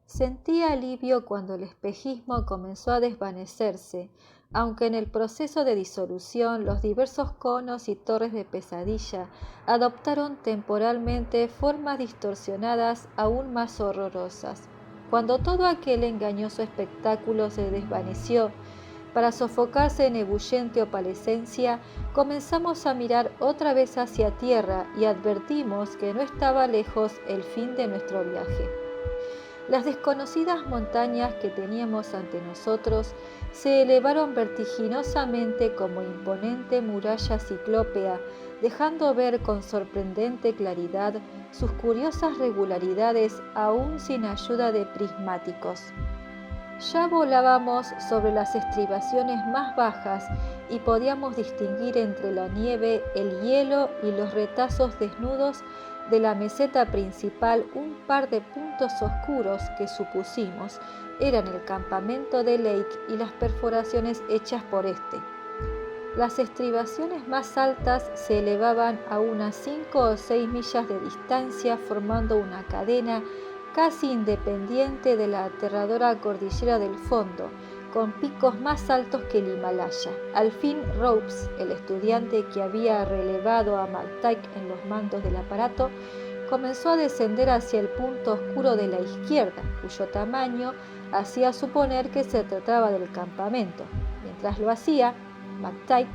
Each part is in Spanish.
Sentí alivio cuando el espejismo comenzó a desvanecerse, aunque en el proceso de disolución los diversos conos y torres de pesadilla adoptaron temporalmente formas distorsionadas aún más horrorosas. Cuando todo aquel engañoso espectáculo se desvaneció, para sofocarse en ebulliente opalescencia, comenzamos a mirar otra vez hacia tierra y advertimos que no estaba lejos el fin de nuestro viaje. Las desconocidas montañas que teníamos ante nosotros se elevaron vertiginosamente como imponente muralla ciclópea, dejando ver con sorprendente claridad sus curiosas regularidades aún sin ayuda de prismáticos. Ya volábamos sobre las estribaciones más bajas y podíamos distinguir entre la nieve, el hielo y los retazos desnudos de la meseta principal un par de puntos oscuros que supusimos eran el campamento de Lake y las perforaciones hechas por este. Las estribaciones más altas se elevaban a unas 5 o 6 millas de distancia, formando una cadena casi independiente de la aterradora cordillera del fondo, con picos más altos que el Himalaya. Al fin Ropes, el estudiante que había relevado a McTighe en los mandos del aparato, comenzó a descender hacia el punto oscuro de la izquierda, cuyo tamaño hacía suponer que se trataba del campamento. Mientras lo hacía, McTighe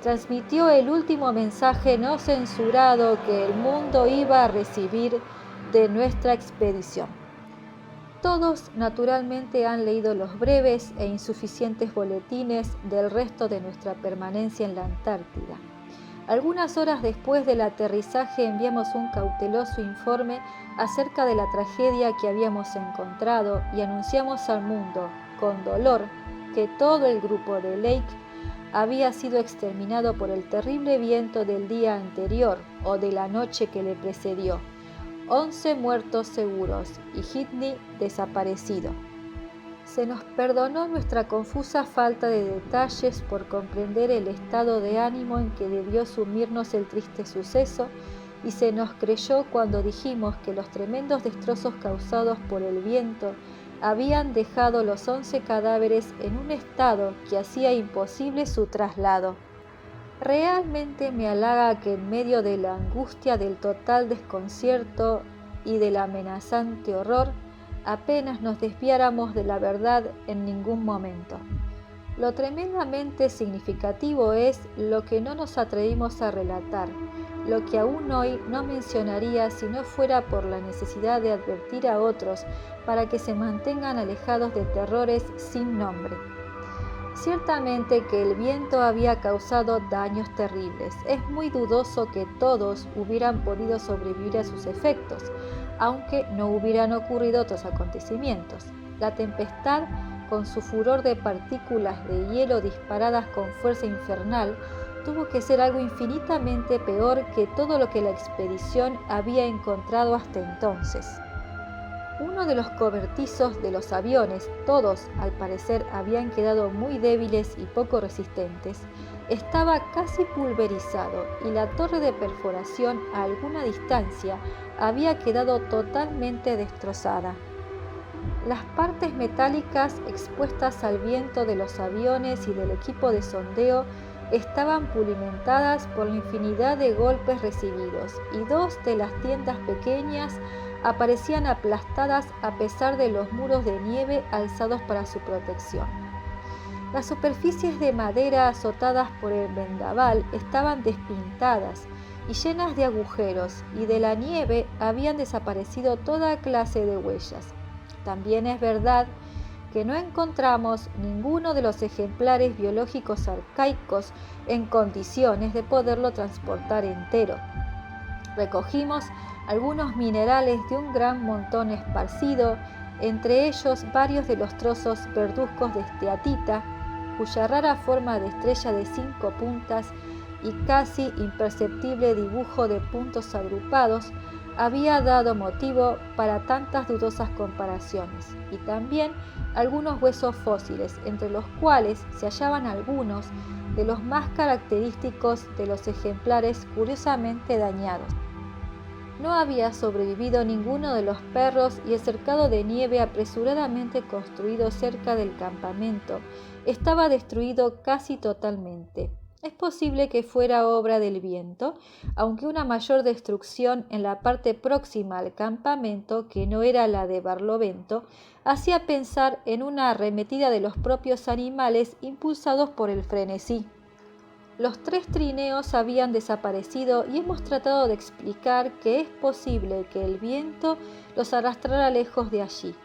transmitió el último mensaje no censurado que el mundo iba a recibir de nuestra expedición. Todos naturalmente han leído los breves e insuficientes boletines del resto de nuestra permanencia en la Antártida. Algunas horas después del aterrizaje enviamos un cauteloso informe acerca de la tragedia que habíamos encontrado y anunciamos al mundo, con dolor, que todo el grupo de Lake había sido exterminado por el terrible viento del día anterior o de la noche que le precedió. 11 muertos seguros y Whitney desaparecido. Se nos perdonó nuestra confusa falta de detalles por comprender el estado de ánimo en que debió sumirnos el triste suceso y se nos creyó cuando dijimos que los tremendos destrozos causados por el viento habían dejado los 11 cadáveres en un estado que hacía imposible su traslado. Realmente me halaga que en medio de la angustia del total desconcierto y del amenazante horror, apenas nos desviáramos de la verdad en ningún momento. Lo tremendamente significativo es lo que no nos atrevimos a relatar, lo que aún hoy no mencionaría si no fuera por la necesidad de advertir a otros para que se mantengan alejados de terrores sin nombre. Ciertamente que el viento había causado daños terribles. Es muy dudoso que todos hubieran podido sobrevivir a sus efectos, aunque no hubieran ocurrido otros acontecimientos. La tempestad, con su furor de partículas de hielo disparadas con fuerza infernal, tuvo que ser algo infinitamente peor que todo lo que la expedición había encontrado hasta entonces. Uno de los cobertizos de los aviones, todos al parecer habían quedado muy débiles y poco resistentes, estaba casi pulverizado y la torre de perforación a alguna distancia había quedado totalmente destrozada. Las partes metálicas expuestas al viento de los aviones y del equipo de sondeo estaban pulimentadas por la infinidad de golpes recibidos y 2 de las tiendas pequeñas aparecían aplastadas a pesar de los muros de nieve alzados para su protección. Las superficies de madera azotadas por el vendaval estaban despintadas y llenas de agujeros, y de la nieve habían desaparecido toda clase de huellas. También es verdad que no encontramos ninguno de los ejemplares biológicos arcaicos en condiciones de poderlo transportar entero. Recogimos algunos minerales de un gran montón esparcido, entre ellos varios de los trozos verduzcos de esteatita, cuya rara forma de estrella de 5 puntas y casi imperceptible dibujo de puntos agrupados había dado motivo para tantas dudosas comparaciones, y también algunos huesos fósiles, entre los cuales se hallaban algunos de los más característicos de los ejemplares curiosamente dañados. No había sobrevivido ninguno de los perros y el cercado de nieve apresuradamente construido cerca del campamento estaba destruido casi totalmente. Es posible que fuera obra del viento, aunque una mayor destrucción en la parte próxima al campamento, que no era la de Barlovento, hacía pensar en una arremetida de los propios animales impulsados por el frenesí. Los 3 trineos habían desaparecido y hemos tratado de explicar que es posible que el viento los arrastrara lejos de allí.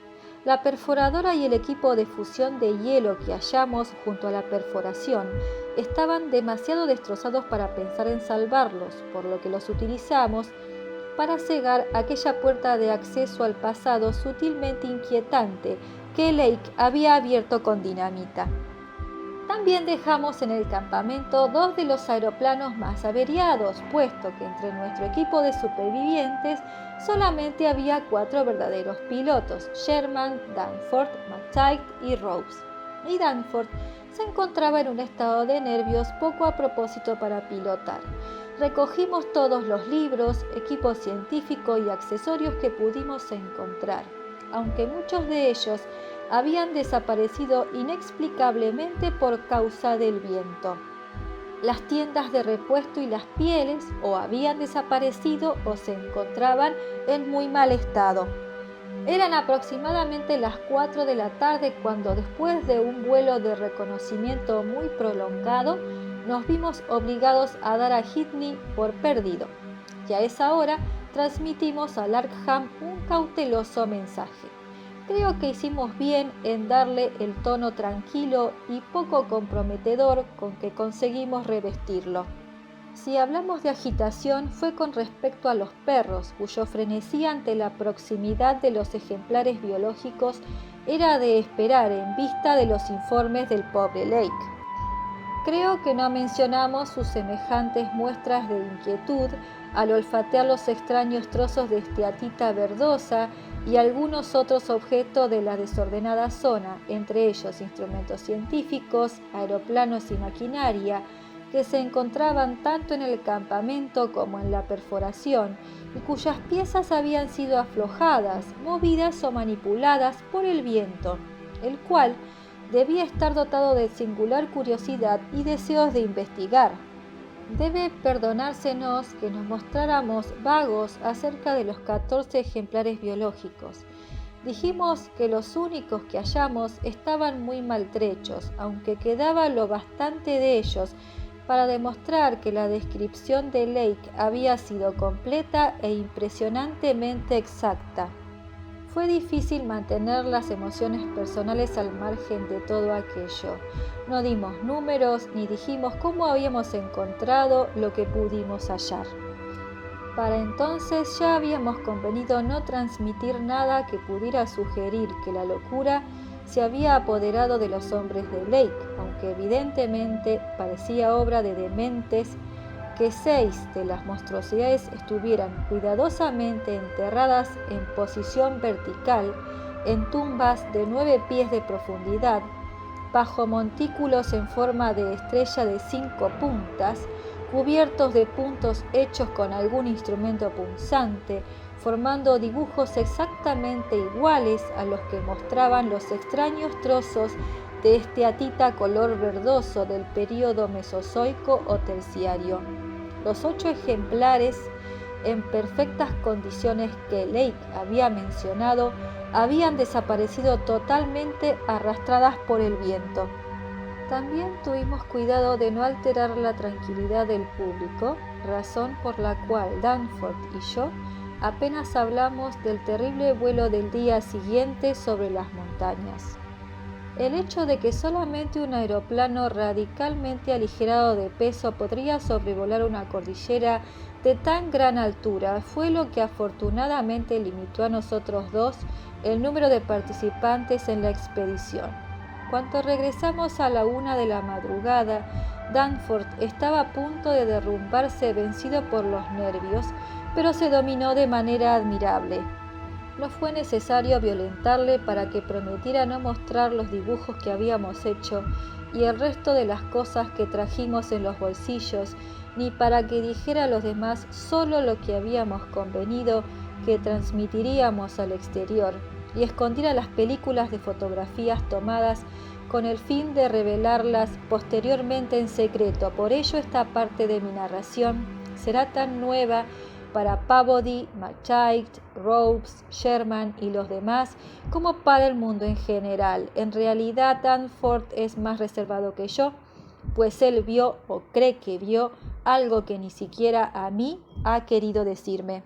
La perforadora y el equipo de fusión de hielo que hallamos junto a la perforación estaban demasiado destrozados para pensar en salvarlos, por lo que los utilizamos para cegar aquella puerta de acceso al pasado sutilmente inquietante que Lake había abierto con dinamita. También dejamos en el campamento 2 de los aeroplanos más averiados, puesto que entre nuestro equipo de supervivientes solamente había 4 verdaderos pilotos: Sherman, Danforth, McTighe y Rose. Y Danforth se encontraba en un estado de nervios poco a propósito para pilotar. Recogimos todos los libros, equipo científico y accesorios que pudimos encontrar, aunque muchos de ellos habían desaparecido inexplicablemente por causa del viento. Las tiendas de repuesto y las pieles o habían desaparecido o se encontraban en muy mal estado. Eran aproximadamente las 4 de la tarde cuando, después de un vuelo de reconocimiento muy prolongado, nos vimos obligados a dar a Whitney por perdido, y a esa hora transmitimos a Larkham un cauteloso mensaje. Creo que hicimos bien en darle el tono tranquilo y poco comprometedor con que conseguimos revestirlo. Si hablamos de agitación, fue con respecto a los perros, cuyo frenesí ante la proximidad de los ejemplares biológicos era de esperar en vista de los informes del pobre Lake. Creo que no mencionamos sus semejantes muestras de inquietud al olfatear los extraños trozos de esteatita verdosa y algunos otros objetos de la desordenada zona, entre ellos instrumentos científicos, aeroplanos y maquinaria, que se encontraban tanto en el campamento como en la perforación, y cuyas piezas habían sido aflojadas, movidas o manipuladas por el viento, el cual debía estar dotado de singular curiosidad y deseos de investigar. Debe perdonársenos que nos mostráramos vagos acerca de los 14 ejemplares biológicos. Dijimos que los únicos que hallamos estaban muy maltrechos, aunque quedaba lo bastante de ellos para demostrar que la descripción de Lake había sido completa e impresionantemente exacta. Fue difícil mantener las emociones personales al margen de todo aquello. No dimos números ni dijimos cómo habíamos encontrado lo que pudimos hallar. Para entonces ya habíamos convenido no transmitir nada que pudiera sugerir que la locura se había apoderado de los hombres de Lake, aunque evidentemente parecía obra de dementes que 6 de las monstruosidades estuvieran cuidadosamente enterradas en posición vertical en tumbas de 9 pies de profundidad, bajo montículos en forma de estrella de 5 puntas, cubiertos de puntos hechos con algún instrumento punzante, formando dibujos exactamente iguales a los que mostraban los extraños trozos de esteatita color verdoso del período mesozoico o terciario. Los 8 ejemplares en perfectas condiciones que Lake había mencionado habían desaparecido totalmente arrastradas por el viento. También tuvimos cuidado de no alterar la tranquilidad del público, razón por la cual Danforth y yo apenas hablamos del terrible vuelo del día siguiente sobre las montañas. El hecho de que solamente un aeroplano radicalmente aligerado de peso podría sobrevolar una cordillera de tan gran altura fue lo que afortunadamente limitó a nosotros 2 el número de participantes en la expedición. Cuando regresamos a la 1 de la madrugada, Danforth estaba a punto de derrumbarse vencido por los nervios, pero se dominó de manera admirable. No fue necesario violentarle para que prometiera no mostrar los dibujos que habíamos hecho, y el resto de las cosas que trajimos en los bolsillos, ni para que dijera a los demás solo lo que habíamos convenido que transmitiríamos al exterior, y escondiera las películas de fotografías tomadas con el fin de revelarlas posteriormente en secreto. Por ello esta parte de mi narración será tan nueva para Peabody, McChait, Ropes, Sherman y los demás, como para el mundo en general. En realidad Danforth es más reservado que yo, pues él vio o cree que vio algo que ni siquiera a mí ha querido decirme.